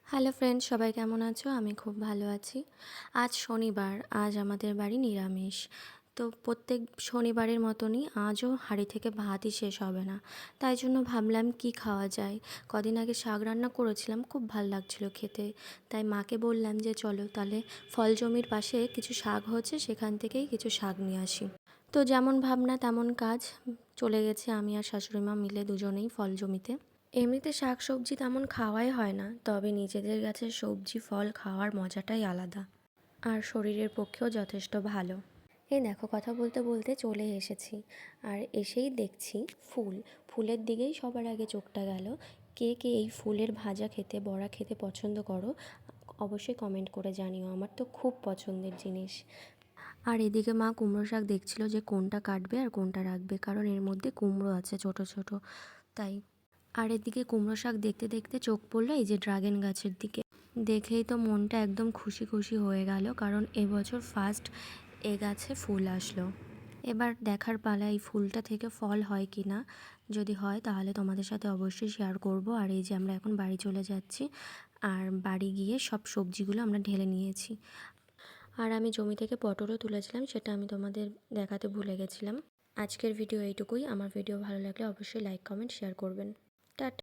Hello friends, সবাই কেমন আছো? আমি খুব ভালো আছি। আজ শনিবার, আজ আমাদের বাড়ি নিরামিষ। তো প্রত্যেক শনিবারের মতনই আজও হাঁড়ি থেকে ভাতই শেষ হবে না। তাই জন্য ভাবলাম কি খাওয়া যায়। কদিন আগে শাক রান্না করেছিলাম, খুব ভাল লাগছিল খেতে। তাই মাকে বললাম যে চলো তাহলে ফল জমির পাশে কিছু শাক হচ্ছে, সেখান থেকেই কিছু শাক নিয়ে আসি। তো যেমন ভাবনা তেমন কাজ, চলে গেছে আমি আর শাশুড়ি মা মিলে দুজনেই ফল জমিতে। এমনিতে শাক সবজি তেমন খাওয়াই হয় না, তবে নিজেদের গাছের সবজি ফল খাওয়ার মজাটাই আলাদা, আর শরীরের পক্ষেও যথেষ্ট ভালো। এই দেখো, কথা বলতে বলতে চলে এসেছি, আর এসেই দেখছি ফুলের দিকেই সবার আগে চোখটা গেল। কে কে এই ফুলের ভাজা খেতে, বড়া খেতে পছন্দ করো অবশ্যই কমেন্ট করে জানিও, আমার তো খুব পছন্দের জিনিস। আর এদিকে মা কুমড়ো শাক দেখছিল যে কোনটা কাটবে আর কোনটা রাখবে, কারণ এর মধ্যে কুমড়ো আছে ছোট ছোট, তাই। আর এদিকে কুমড়ো শাক দেখতে দেখতে চোখ পড়লো এই যে ড্রাগন গাছের দিকে। দেখেই তো মনটা একদম খুশি খুশি হয়ে গেল, কারণ এবছর ফার্স্ট এ গাছে ফুল আসলো। এবার দেখার পালা এই ফুলটা থেকে ফল হয় কি না। যদি হয় তাহলে তোমাদের সাথে অবশ্যই শেয়ার করব। আর এই যে আমরা এখন বাড়ি চলে যাচ্ছি, আর বাড়ি গিয়ে সব সবজিগুলো আমরা ঢেলে নিয়েছি। আর আমি জমি থেকে পটলও তুলেছিলাম, সেটা আমি তোমাদের দেখাতে ভুলে গেছিলাম। আজকের ভিডিও এইটুকুই। আমার ভিডিও ভালো লাগলে অবশ্যই লাইক কমেন্ট শেয়ার করবেন। টাটা।